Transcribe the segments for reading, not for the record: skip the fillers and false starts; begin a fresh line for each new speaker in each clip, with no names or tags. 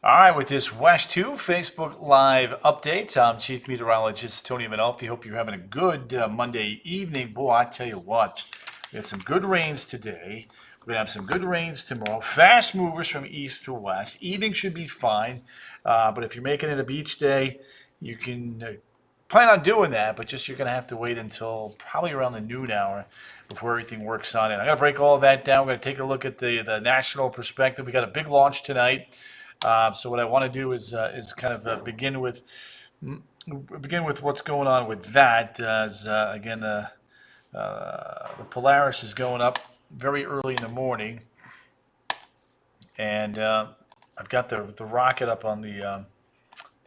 All right, with this WESH 2 Facebook Live update, I'm Chief Meteorologist Tony Manolfi. Hope you're having a good Monday evening. Boy, I tell you what, we had some good rains today. We're going to have some good rains tomorrow. Fast movers from east to west. Evening should be fine, but if you're making it a beach day, you can plan on doing that, but just you're going to have to wait until probably around the noon hour before everything works on it. I'm going to break all of that down. We're going to take a look at the national perspective. We got a big launch tonight. So what I want to do is kind of begin with what's going on with that. Again, the Polaris is going up very early in the morning, and I've got the rocket up on the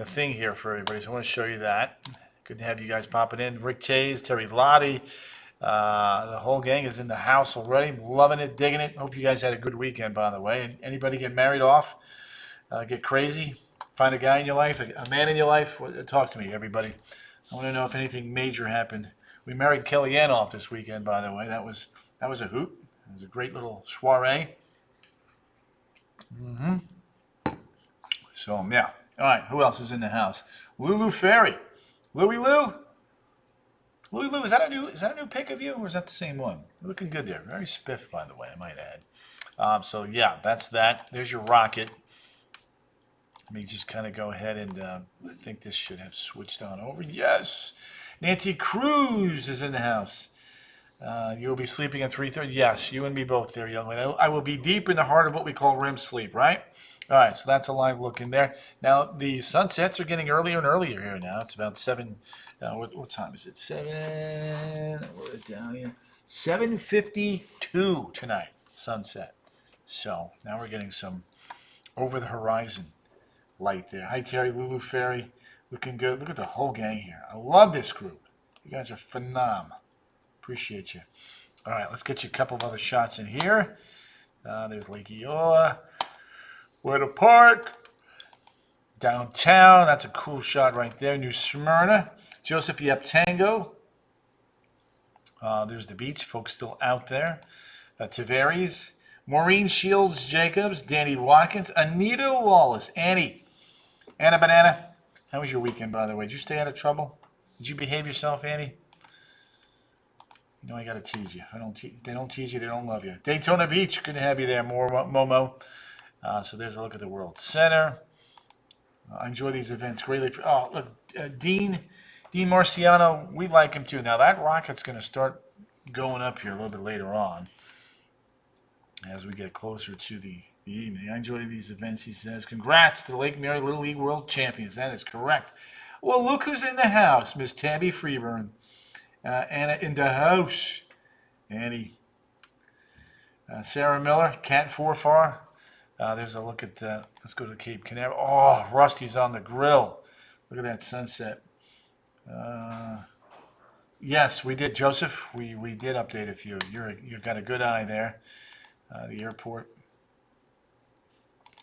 thing here for everybody. So I want to show you that. Good to have you guys popping in. Rick Tays, Terry Lottie, the whole gang is in the house already. Loving it, digging it. Hope you guys had a good weekend, by the way. And anybody get married off? Get crazy, find a guy in your life, a man in your life. Talk to me, everybody. I want to know if anything major happened. We married Kellyanne off this weekend, by the way. That was a hoot. It was a great little soiree. So yeah. All right. Who else is in the house? Lulu Ferry, Louie Lou. Louie Lou, is that a new pic of you, or is that the same one? You're looking good there. Very spiff, by the way, I might add. So yeah, that's that. There's your rocket. Let me just kind of go ahead and I think this should have switched on over. Yes. Nancy Cruz is in the house. You'll be sleeping at 3:30. Yes, you and me both there, young lady. I will be deep in the heart of what we call REM sleep, right? All right, so that's a live look in there. Now, the sunsets are getting earlier and earlier here now. It's about 7. What time is it? 7. I wrote it down here. 7:52 tonight, sunset. So now we're getting some over the horizon light there. Hi, Terry, Lulu Ferry, looking good. Look at the whole gang here. I love this group. You guys are phenom. Appreciate you. All right, let's get you a couple of other shots in here. There's Lake Eola, Weather Park, downtown. That's a cool shot right there. New Smyrna, Joseph Yep Tango. There's the beach. Folks still out there. Tavares, Maureen Shields Jacobs, Danny Watkins, Anita Lawless, Anna Banana. How was your weekend, by the way? Did you stay out of trouble? Did you behave yourself, Annie? You know I got to tease you. If they don't tease you, they don't love you. Daytona Beach, good to have you there, Momo. So there's a look at the World Center. I enjoy these events greatly. Oh, look, Dean Marciano, we like him too. Now that rocket's going to start going up here a little bit later on as we get closer to the evening. I enjoy these events, he says. Congrats to the Lake Mary Little League World Champions. That is correct. Well, look who's in the house. Miss Tabby Freeburn. Anna in the house. Annie. Sarah Miller. Cat Forfar. There's a look at, let's go to Cape Canaveral. Oh, Rusty's on the grill. Look at that sunset. Yes, we did, Joseph. We did update a few. You've got a good eye there. The airport.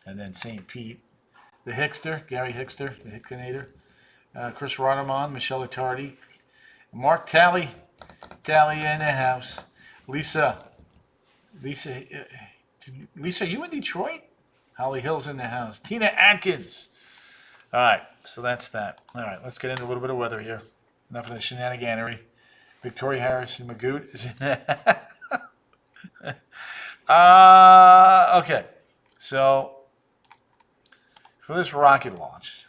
And then St. Pete. The Hickster, Gary Hickster, the Hickinator. Chris Rottermon, Michelle Attardi. Mark Talley in the house. Lisa, you in Detroit? Holly Hill's in the house. Tina Atkins. All right, so that's that. All right, let's get into a little bit of weather here. Enough of the shenaniganery. Victoria Harrison Magoo is in there. Okay, so for this rocket launch,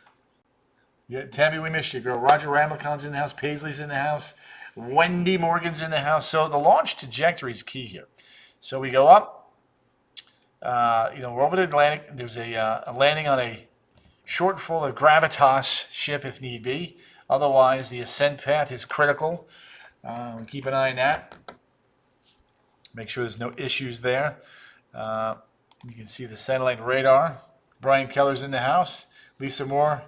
yeah, Tabby, we missed you, girl. Roger Ramacon's in the house. Paisley's in the house. Wendy Morgan's in the house. So the launch trajectory is key here. So we go up. We're over the Atlantic. There's a landing on a shortfall of Gravitas ship if need be. Otherwise, the ascent path is critical. Keep an eye on that. Make sure there's no issues there. You can see the satellite radar. Brian Keller's in the house. Lisa Moore.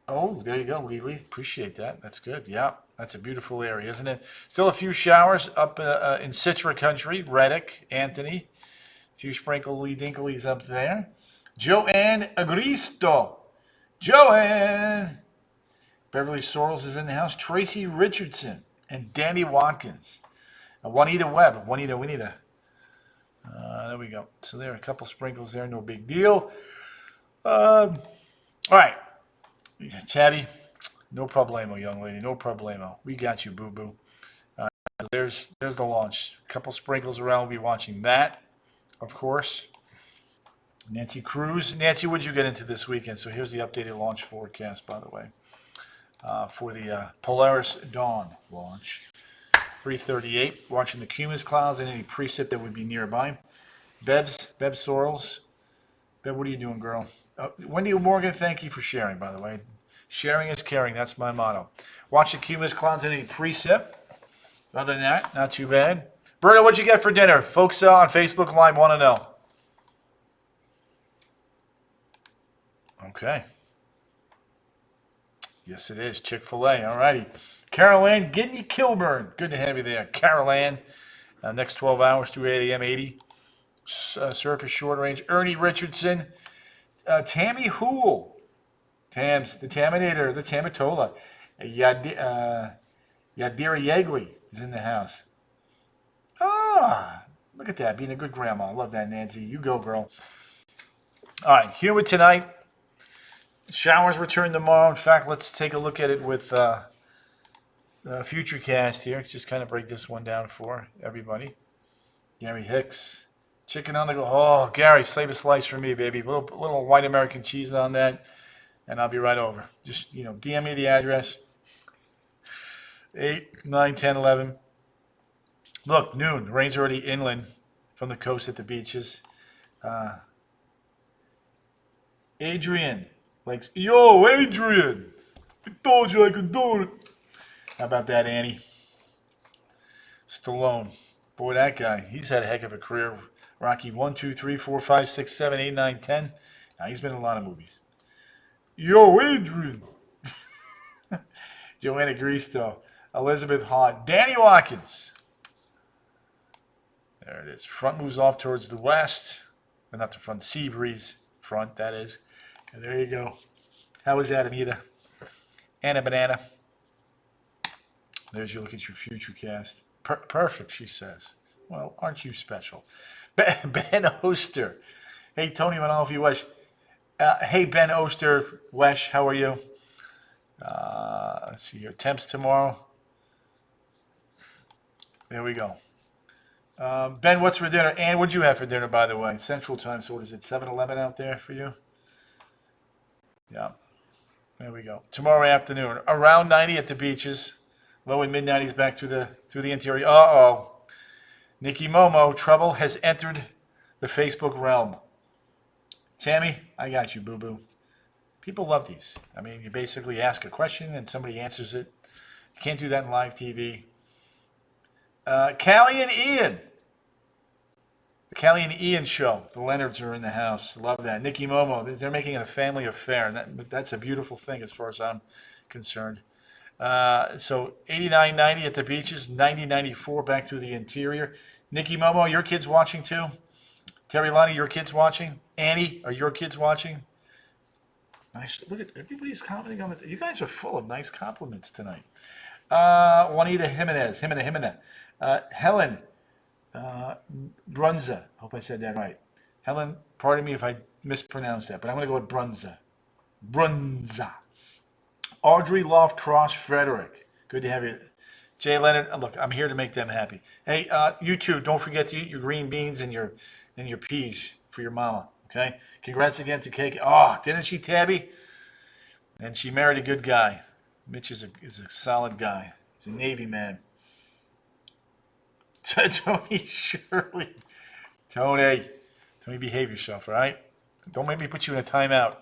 Oh, there you go, Levy. Appreciate that. That's good. Yeah, that's a beautiful area, isn't it? Still a few showers up in Citra country. Reddick, Anthony. A few sprinkly dinklies up there. Joanne Agristo. Joanne. Beverly Sorrells is in the house. Tracy Richardson and Danny Watkins. Juanita Webb. Juanita. There we go. So there are a couple sprinkles there. No big deal. All right, Tabby, no problemo, young lady, no problemo. We got you, boo boo. There's the launch. A couple sprinkles around. We'll be watching that, of course. Nancy Cruz. Nancy, what'd you get into this weekend? So here's the updated launch forecast, by the way, for the Polaris Dawn launch. 338. Watching the cumulus clouds and any precip that would be nearby. Bev Sorrells. Bev, what are you doing, girl? Wendy Morgan, thank you for sharing, by the way. Sharing is caring. That's my motto. Watch the cumulus clouds and any precip. Other than that, not too bad. Berto, what'd you get for dinner? Folks on Facebook Live want to know. Okay. Yes, it is. Chick-fil-A. All righty. Carol Ann Gidney Kilburn. Good to have you there. Carol Ann. Next 12 hours through 8 a.m. 80. Surface short range. Ernie Richardson. Tammy Hool. Tams. The Taminator. The Tamatola. Yadira Yegley is in the house. Ah, look at that. Being a good grandma. I love that, Nancy. You go, girl. All right. Humid tonight. Showers return tomorrow. In fact, let's take a look at it with Futurecast here. Just kind of break this one down for everybody. Gary Hicks. Chicken on the go. Oh, Gary, save a slice for me, baby. Little white American cheese on that, and I'll be right over. Just, DM me the address. 8, 9, 10, 11. Look, noon. The rain's already inland from the coast at the beaches. Adrian. Like, yo, Adrian, I told you I could do it. How about that, Annie? Stallone. Boy, that guy, he's had a heck of a career. Rocky 1, 2, 3, 4, 5, 6, 7, 8, 9, 10. Now, he's been in a lot of movies. Yo, Adrian. Joanna Gristo. Elizabeth Hahn. Danny Watkins. There it is. Front moves off towards the west. But not the front. Sea breeze front, that is. And there you go. How was that, Anita? Anna Banana. There's your look at your Futurecast. Perfect, she says. Well, aren't you special? Ben Oster. Hey, Tony Manolfi Wesh. Hey, Ben Oster Wesh, how are you? Let's see here. Temps tomorrow. There we go. Ben, what's for dinner? Ann, what'd you have for dinner, by the way? Central Time, so what is it, 7-Eleven out there for you? Yeah. There we go. Tomorrow afternoon, around 90 at the beaches. Low and mid 90s back through the interior. Uh-oh. Nikki Momo, trouble has entered the Facebook realm. Tammy, I got you, boo-boo. People love these. I mean, you basically ask a question and somebody answers it. You can't do that in live TV. Callie and Ian. The Callie and Ian show. The Leonards are in the house. Love that. Nikki Momo, they're making it a family affair. And that's a beautiful thing as far as I'm concerned. So 89-90 at the beaches, 90-94 back through the interior. Nikki Momo, your kids watching too? Terry Lonnie, your kids watching? Annie, are your kids watching? Nice. Look at everybody's commenting on the. You guys are full of nice compliments tonight. Juanita Jimenez. Helen Brunza. Hope I said that right. Helen, pardon me if I mispronounced that, but I'm going to go with Brunza. Audrey Loft Cross Frederick. Good to have you. Jay Leonard, look, I'm here to make them happy. Hey, you too, don't forget to eat your green beans and your peas for your mama, okay? Congrats again to Kiki. Oh, didn't she, Tabby? And she married a good guy. Mitch is a solid guy. He's a Navy man. Tony Shirley. Tony, behave yourself, all right? Don't make me put you in a timeout.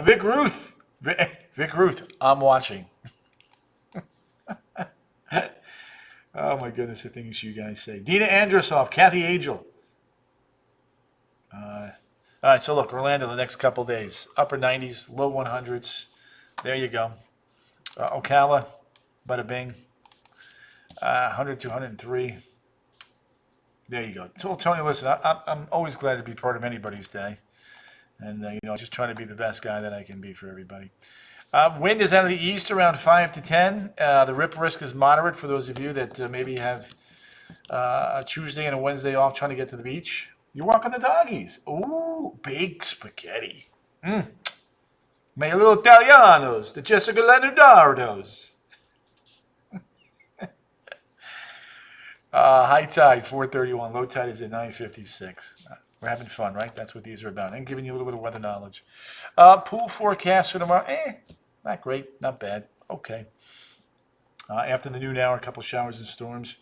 Vic Ruth, I'm watching. Oh my goodness, the things you guys say. Dina Androsoff, Kathy Angel. All right, so look, Orlando the next couple days. Upper 90s, low 100s. There you go. Ocala, bada bing. 100 to 103. There you go. So, Tony, listen, I'm always glad to be part of anybody's day. And, just trying to be the best guy that I can be for everybody. Wind is out of the east around 5 to 10. The rip risk is moderate for those of you that maybe have a Tuesday and a Wednesday off trying to get to the beach. You're walking the doggies. Ooh, baked spaghetti. My little Italianos, the Jessica Leonardos. High tide, 4:31. Low tide is at 9:56. We're having fun, right? That's what these are about. And giving you a little bit of weather knowledge. Pool forecast for tomorrow. Not great, not bad. Okay. After the noon hour, a couple showers and storms.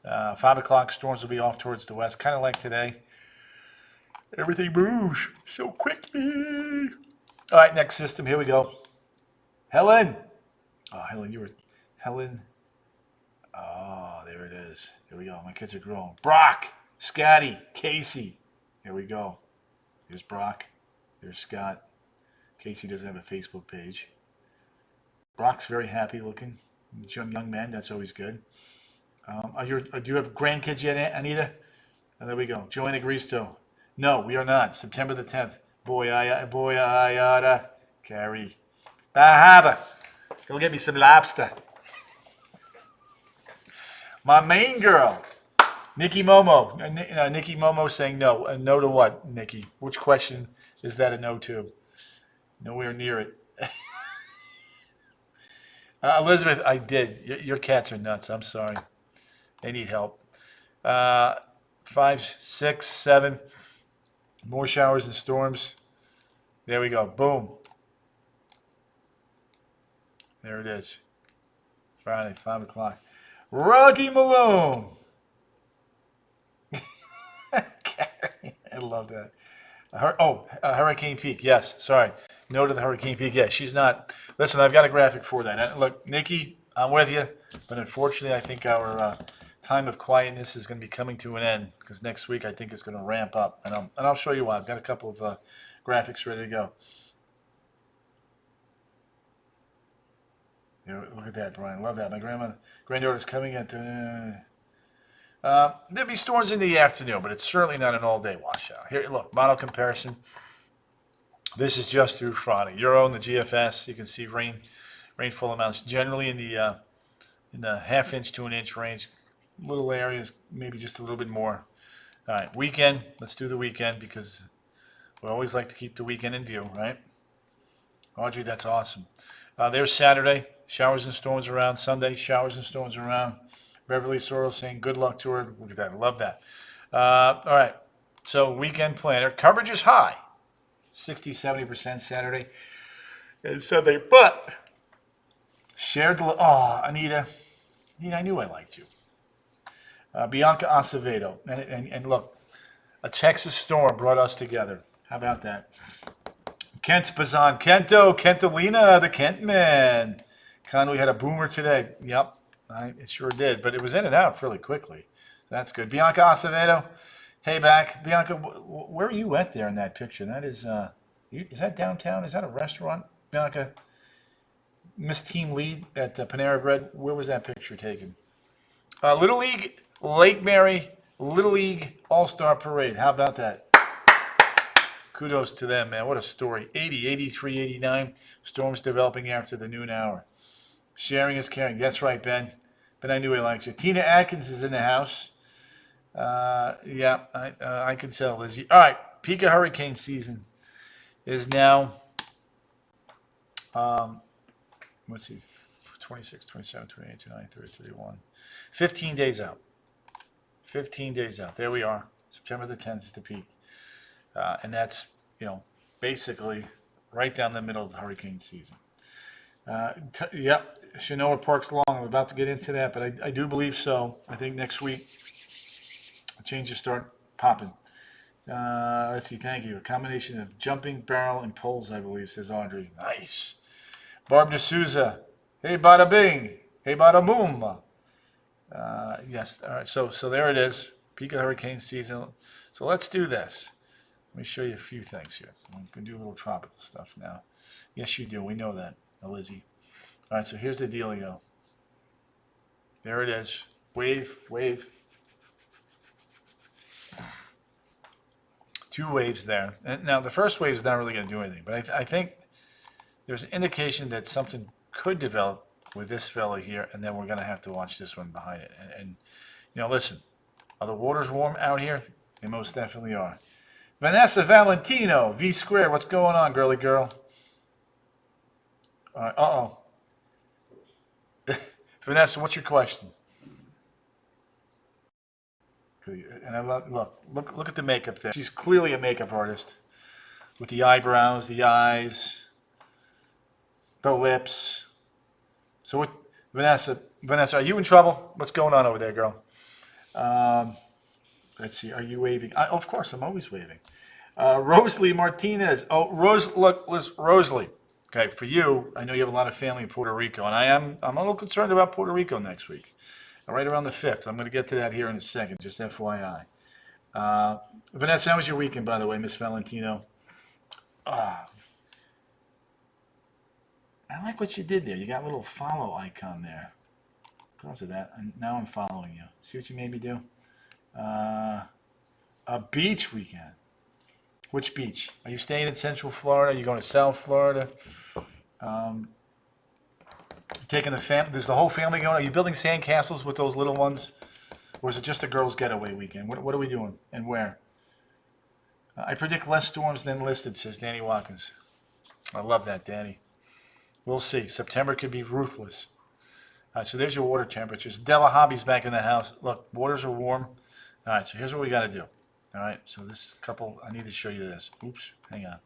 5 o'clock, storms will be off towards the west, kind of like today. Everything moves so quickly. All right, next system. Here we go. Helen. Oh, Helen, you were... Helen. Oh, there it is. There we go. My kids are growing. Brock. Scotty. Casey. There we go. There's Brock. There's Scott. Casey doesn't have a Facebook page. Brock's very happy looking. Young man. That's always good. Do you have grandkids yet, Anita? Oh, there we go. Joanne agrees to. No, we are not. September the 10th. Boyada. Carrie. Bahaba. Go get me some lobster. My main girl. Nikki Momo. Nikki Momo saying no. A no to what, Nikki? Which question is that a no to? Nowhere near it. Elizabeth, I did. Your cats are nuts. I'm sorry. They need help. 5, 6, 7. More showers and storms. There we go. Boom. There it is. Friday, 5 o'clock. Rocky Malone. I love that. Hurricane Peak. Yes, sorry. No to the Hurricane Peak. Yeah, she's not. Listen, I've got a graphic for that. Look, Nikki, I'm with you. But unfortunately, I think our time of quietness is going to be coming to an end because next week I think it's going to ramp up. And I'll show you why. I've got a couple of graphics ready to go. Look at that, Brian. Love that. My granddaughter's coming at... there'll be storms in the afternoon, but it's certainly not an all-day washout. Here, look, model comparison. This is just through Friday. Euro and the GFS, you can see rainfall amounts generally in the half-inch to an inch range. Little areas, maybe just a little bit more. All right, weekend. Let's do the weekend because we always like to keep the weekend in view, right? Audrey, that's awesome. There's Saturday. Showers and storms around. Sunday, showers and storms around. Beverly Sorrell saying good luck to her. Look at that. I love that. All right. So weekend planner. Coverage is high. 60, 70% Saturday and Sunday. But shared... Anita, I knew I liked you. Bianca Acevedo. And look, a Texas storm brought us together. How about that? Kent Bazan. Kentolina, the Kentman. Conway had a boomer today. Yep, it sure did. But it was in and out fairly quickly. That's good. Bianca Acevedo. Hey, back. Bianca, where are you at there in that picture? That is that downtown? Is that a restaurant? Bianca, Miss Team Lead at Panera Bread. Where was that picture taken? Little League, Lake Mary, Little League All-Star Parade. How about that? Kudos to them, man. What a story. 80, 83, 89. Storms developing after the noon hour. Sharing is caring. That's right, Ben. Ben, I knew he liked you. Tina Atkins is in the house. Yeah, I can tell, Lizzie. All right, peak of hurricane season is now, let's see, 26, 27, 28, 29, 30, 31. 15 days out. 15 days out. There we are. September the 10th is the peak. And that's, basically right down the middle of the hurricane season. Yep, Shanoa Park's long. I'm about to get into that, but I do believe so. I think next week changes start popping. Let's see, thank you. A combination of jumping, barrel, and poles, I believe, says Audrey. Nice. Barb D'Souza. Hey, bada bing. Hey, bada boom. Yes, all right, so there it is. Peak of hurricane season. So let's do this. Let me show you a few things here. I'm going to do a little tropical stuff now. Yes, you do. We know that, Lizzie. All right, so here's the dealio. There it is. Wave, wave. 2 waves there. And now, the first wave is not really going to do anything, but I think there's an indication that something could develop with this fella here, and then we're going to have to watch this one behind it. And listen, are the waters warm out here? They most definitely are. Vanessa Valentino, V Square. What's going on, girly girl? Uh-oh. Vanessa, what's your question? And I love, look at the makeup there. She's clearly a makeup artist with the eyebrows, the eyes, the lips. So what, Vanessa, are you in trouble? What's going on over there, girl? Um, let's see. Are you waving? Of course, I'm always waving. Rosalie Martinez. Oh, Rosalie. Okay, for you, I know you have a lot of family in Puerto Rico, and I'm a little concerned about Puerto Rico next week. Right around the 5th. I'm going to get to that here in a second, just FYI. Vanessa, how was your weekend, by the way, Miss Valentino? Ah, I like what you did there. You got a little follow icon there. Because of that, and now I'm following you. See what you made me do? A beach weekend. Which beach? Are you staying in Central Florida? Are you going to South Florida? Taking the family? There's the whole family going? Are you building sand castles with those little ones? Or is it just a girls' getaway weekend? What are we doing and where? I predict less storms than listed, says Danny Watkins. I love that, Danny. We'll see. September could be ruthless. All right, so there's your water temperatures. Della Hobby's back in the house. Look, waters are warm. All right, so here's what we got to do. All right, so this couple, I need to show you this. Oops, hang on.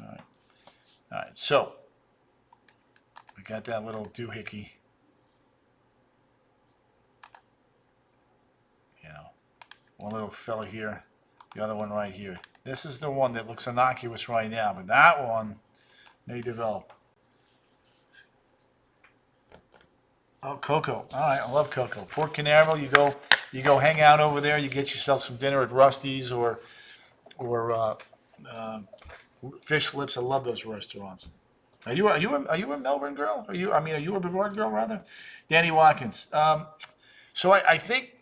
All right, so we got that little doohickey. You know, one little fella here, the other one right here. This is the one that looks innocuous right now, but that one may develop. Oh, Coco. All right, I love Coco. Port Canaveral, you go hang out over there. You get yourself some dinner at Rusty's or Fish Lips. I love those restaurants. Are you a Melbourne girl? Are you a Brevard girl rather? Danny Watkins. So I think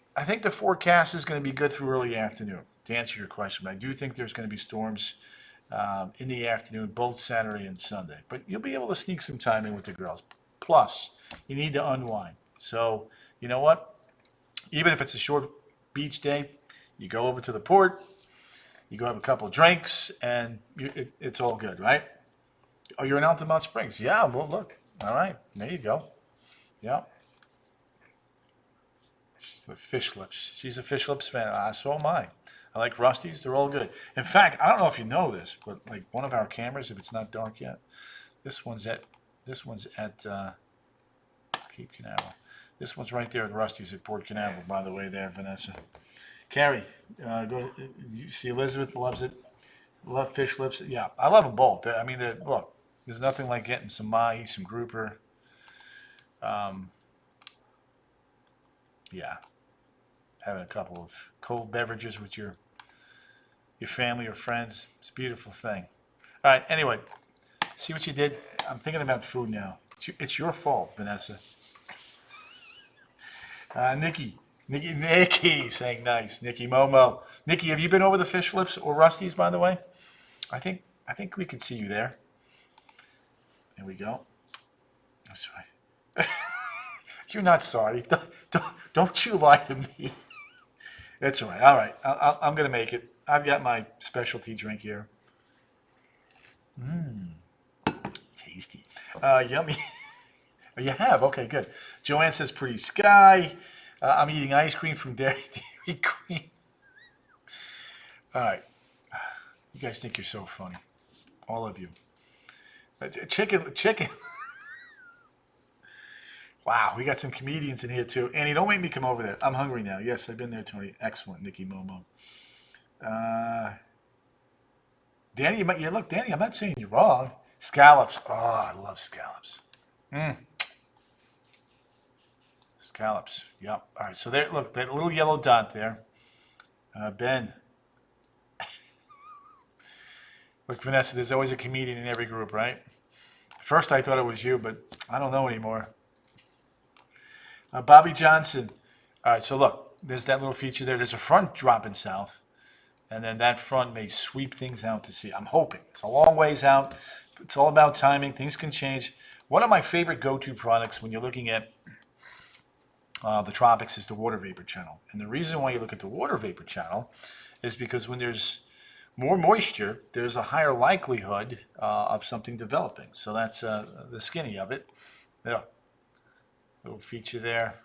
the forecast is going to be good through early afternoon. To answer your question, but I do think there's going to be storms in the afternoon, both Saturday and Sunday. But you'll be able to sneak some time in with the girls. Plus, you need to unwind. So, you know what? Even if it's a short beach day, you go over to the port, you go have a couple of drinks, and it's all good, right? Oh, you're in Altamont Springs. Yeah, well, look. All right, there you go. Yeah. Fish Lips. She's a Fish Lips fan. So am I. I like Rusty's. They're all good. In fact, I don't know if you know this, but like one of our cameras, if it's not dark yet, this one's at Cape Canaveral. This one's right there at Rusty's at Port Canaveral, by the way, there, Vanessa. Carrie, you see Elizabeth loves it. Love Fish Lips. Yeah, I love them both. I mean, look, there's nothing like getting some mahi, some grouper. Yeah, having a couple of cold beverages with your family or friends. It's a beautiful thing. All right, anyway, see what you did? I'm thinking about food now. It's your fault, Vanessa. Nikki saying nice. Nikki Momo. Nikki, have you been over the Fish Lips or Rusty's, by the way? I think we could see you there. There we go. That's right. You're not sorry. Don't you lie to me. That's all right. All right. I'm going to make it. I've got my specialty drink here. Tasty. Yummy. You have? Okay, good. Joanne says pretty sky. I'm eating ice cream from Dairy Queen. All right. You guys think you're so funny. All of you. Chicken. Wow, we got some comedians in here too. Annie, don't make me come over there. I'm hungry now. Yes, I've been there, Tony. Excellent, Nikki Momo. Danny, look, Danny, I'm not saying you're wrong. Scallops. Oh, I love scallops. Scallops. Yep. All right, so there, look, that little yellow dot there. Ben. Look, Vanessa, there's always a comedian in every group, right? First I thought it was you, but I don't know anymore. Bobby Johnson. All right, so look, there's that little feature there. There's a front dropping south, and then that front may sweep things out to sea. I'm hoping. It's a long ways out. It's all about timing. Things can change. One of my favorite go-to products when you're looking at The tropics is the water vapor channel. And the reason why you look at the water vapor channel is because when there's more moisture, there's a higher likelihood of something developing. So that's the skinny of it. Yeah. Little feature there.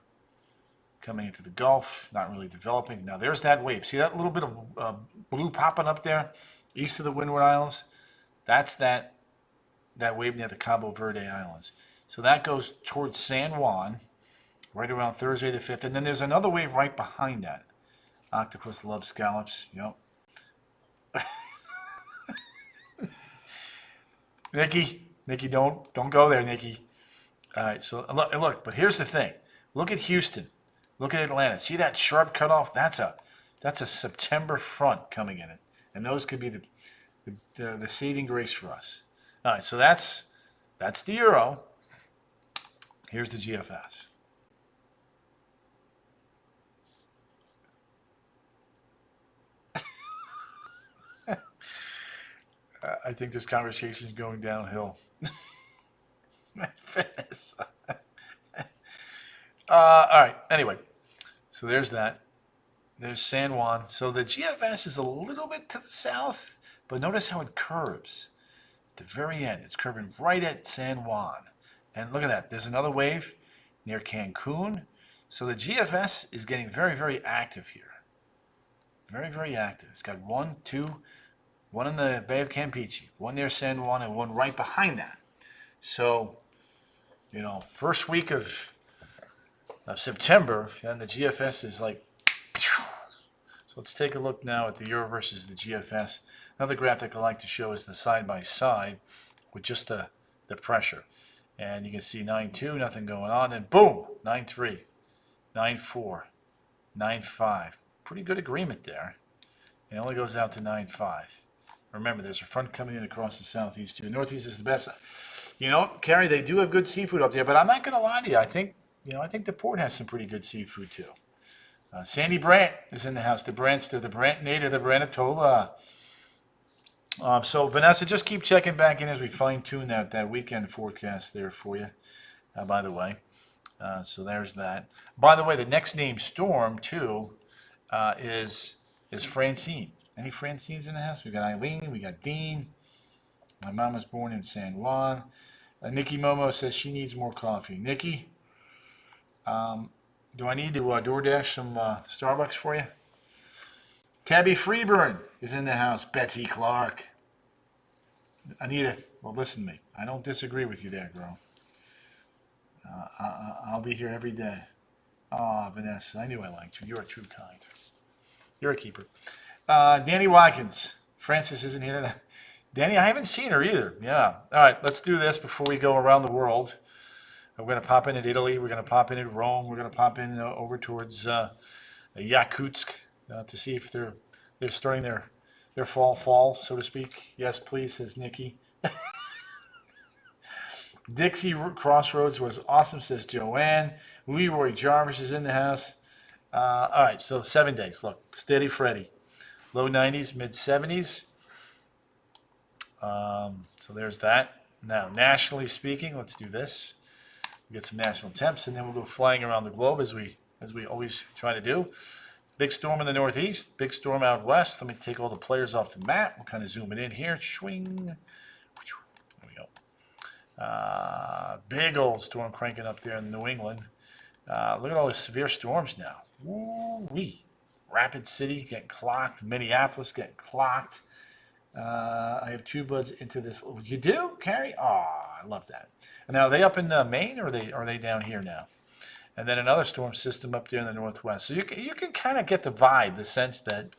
Coming into the Gulf, not really developing. Now there's that wave. See that little bit of blue popping up there east of the Windward Islands? That's that wave near the Cabo Verde Islands. So that goes towards San Juan right around Thursday the 5th. And then there's another wave right behind that. Octopus loves scallops. Yep. Nikki, don't go there, Nikki. All right, so look, but here's the thing. Look at Houston. Look at Atlanta. See that sharp cutoff? That's a September front coming in it, and those could be the saving grace for us. All right, so that's the euro. Here's the GFS. I think this conversation is going downhill. All right. Anyway, so there's that. There's San Juan. So the GFS is a little bit to the south, but notice how it curves. At the very end, it's curving right at San Juan. And look at that. There's another wave near Cancun. So the GFS is getting very, very active here. Very, very active. It's got one in the Bay of Campeche, one near San Juan, and one right behind that. So, first week of September, and the GFS is like. So let's take a look now at the euro versus the GFS. Another graphic I like to show is the side by side with just the pressure. And you can see 9.2, nothing going on, and boom, 9.3, 9.4, 9.5. Pretty good agreement there. It only goes out to 9.5. Remember, there's a front coming in across the southeast too. Northeast is the best. Carrie, they do have good seafood up there, but I'm not going to lie to you. I think the port has some pretty good seafood too. Sandy Brandt is in the house. The Brandster, the Brantinator, the Brantatola. So Vanessa, just keep checking back in as we fine tune that weekend forecast there for you. By the way, so there's that. By the way, the next named storm too is Francine. Any Francines in the house? We got Eileen, we got Dean. My mom was born in San Juan. Nikki Momo says she needs more coffee. Nikki, do I need to DoorDash some Starbucks for you? Tabby Freeburn is in the house. Betsy Clark. Anita, well, listen to me. I don't disagree with you there, girl. I'll be here every day. Vanessa, I knew I liked you. You're a true kind. You're a keeper. Danny Watkins. Francis isn't here tonight. Danny, I haven't seen her either. Yeah. All right, let's do this before we go around the world. We're going to pop in at Italy. We're going to pop in at Rome. We're going to pop in over towards Yakutsk to see if they're starting their fall, so to speak. Yes, please, says Nikki. Dixie Crossroads was awesome, says Joanne. Leroy Jarvis is in the house. All right, so 7 days. Look, steady Freddy. Low 90s, mid 70s. So there's that. Now, nationally speaking, let's do this. We'll get some national temps, and then we'll go flying around the globe as we always try to do. Big storm in the northeast, big storm out west. Let me take all the players off the map. We'll kind of zoom it in here. Swing. There we go. Big old storm cranking up there in New England. Look at all the severe storms now. Woo-wee. Rapid City getting clocked. Minneapolis getting clocked. I have two buds into this. You do, Carrie? Oh, I love that. And now, are they up in Maine, or are they down here now? And then another storm system up there in the northwest. So you can kind of get the vibe, the sense that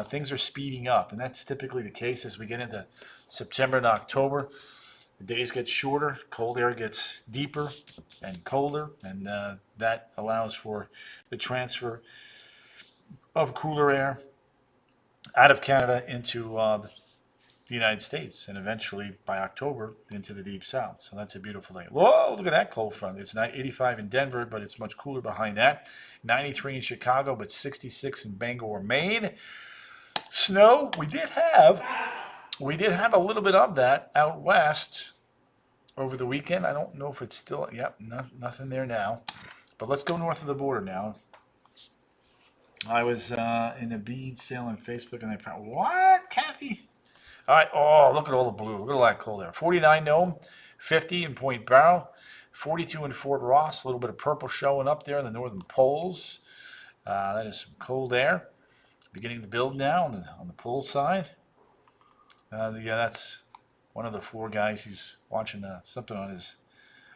things are speeding up. And that's typically the case as we get into September and October. The days get shorter, cold air gets deeper and colder, and that allows for the transfer of cooler air out of Canada into the United States, and eventually by October into the deep south. So that's a beautiful thing. Whoa, look at that cold front. It's not 85 in Denver, but it's much cooler behind that. 93 in Chicago, but 66 in Bangor, Maine. Snow, we did have a little bit of that out west over the weekend. I don't know if it's still, nothing there now. But let's go north of the border now. I was in a bead sale on Facebook, and they found, what, Kathy? All right. Oh, look at all the blue. Look at all that coal there. 49 Nome, 50 in Point Barrow, 42 in Fort Ross. A little bit of purple showing up there in the northern poles. That is some coal there. Beginning to build now on the pole side. Yeah, that's one of the floor guys. He's watching something on his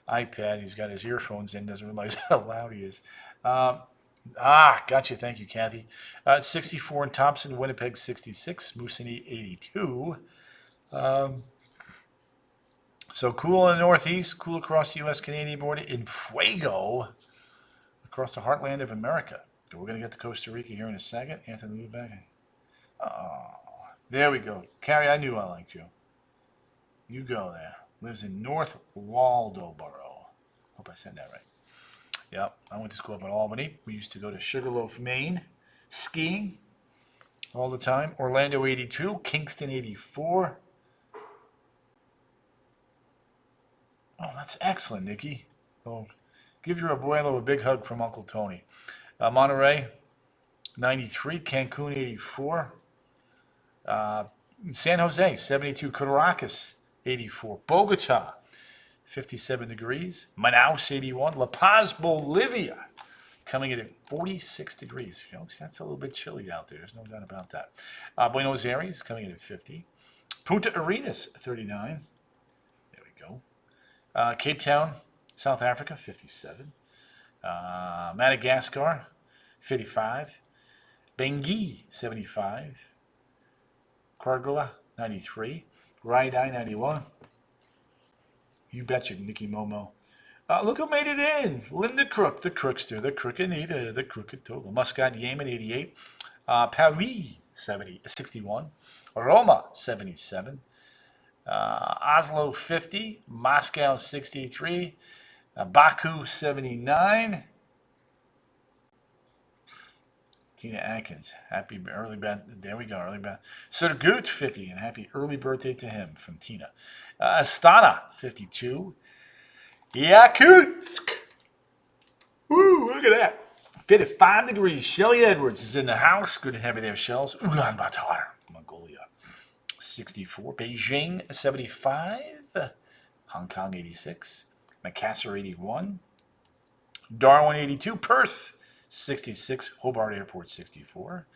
iPad. He's got his earphones in. Doesn't realize how loud he is. Gotcha. Thank you, Kathy. 64 in Thompson, Winnipeg 66, Moosonee 82. So cool in the northeast, cool across the U.S.-Canadian border, in Fuego, across the heartland of America. We're going to get to Costa Rica here in a second. Anthony, move back. There we go. Carrie, I knew I liked you. You go there. Lives in North Waldoboro. Hope I said that right. Yep, I went to school up in Albany. We used to go to Sugarloaf, Maine, skiing all the time. Orlando 82, Kingston 84. Oh, that's excellent, Nikki. Oh, give your abuelo a big hug from Uncle Tony. Monterey 93, Cancun 84. San Jose 72, Caracas 84, Bogota 57 degrees, Manaus 81, La Paz, Bolivia coming in at 46 degrees. Folks, that's a little bit chilly out there. There's no doubt about that. Buenos Aires coming in at 50. Punta Arenas 39. There we go. Cape Town, South Africa 57. Madagascar 55. Bangui 75. Cargilla 93. Raidai 91. You betcha, Nikki Momo. Look who made it in. Linda Crook, the Crookster, the Crookanita, the Crooked Total. Muscat, Yemen, 88. Paris, 61. Roma, 77. Oslo, 50. Moscow, 63. Baku, 79. Tina Atkins, happy early birthday. There we go, early birthday. Surgut, 50, and happy early birthday to him from Tina. Astana, 52. Yakutsk. Woo, look at that. 55 degrees. Shelly Edwards is in the house. Good to have you there, Shells. Ulaanbaatar, Mongolia, 64. Beijing, 75. Hong Kong, 86. Makassar, 81. Darwin, 82. Perth, 66. Hobart Airport, 64.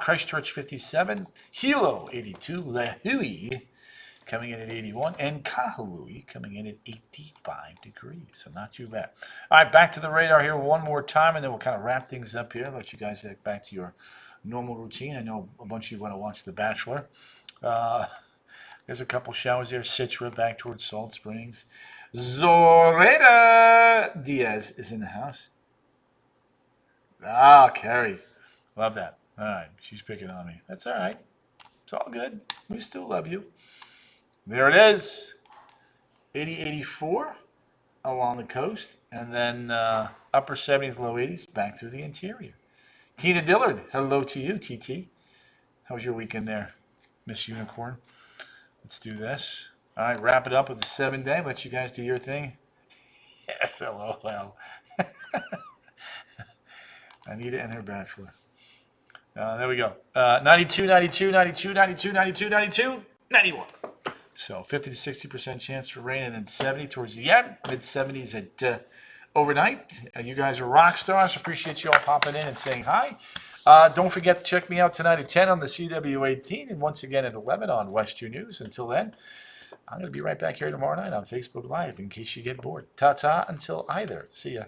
Christchurch, 57. Hilo, 82. Lahui coming in at 81. And Kahului coming in at 85 degrees. So not too bad. All right, back to the radar here one more time, and then we'll kind of wrap things up here. Let you guys get back to your normal routine. I know a bunch of you want to watch The Bachelor. There's a couple showers there. Citra back towards Salt Springs. Zoreda Diaz is in the house. Carrie. Love that. All right. She's picking on me. That's all right. It's all good. We still love you. There it is. 80, 84 along the coast. And then upper 70s, low 80s back through the interior. Tina Dillard. Hello to you, TT. How was your weekend there, Miss Unicorn? Let's do this. All right. Wrap it up with a 7-day. Let you guys do your thing. Yes, LOL. Anita and her bachelor. There we go. 92, 92, 92, 92, 92, 92, 91. So 50 to 60% chance for rain, and then 70 towards the end. Mid-70s at overnight. You guys are rock stars. Appreciate you all popping in and saying hi. Don't forget to check me out tonight at 10 on the CW18, and once again at 11 on West 2 News. Until then, I'm going to be right back here tomorrow night on Facebook Live in case you get bored. Ta-ta until either. See ya.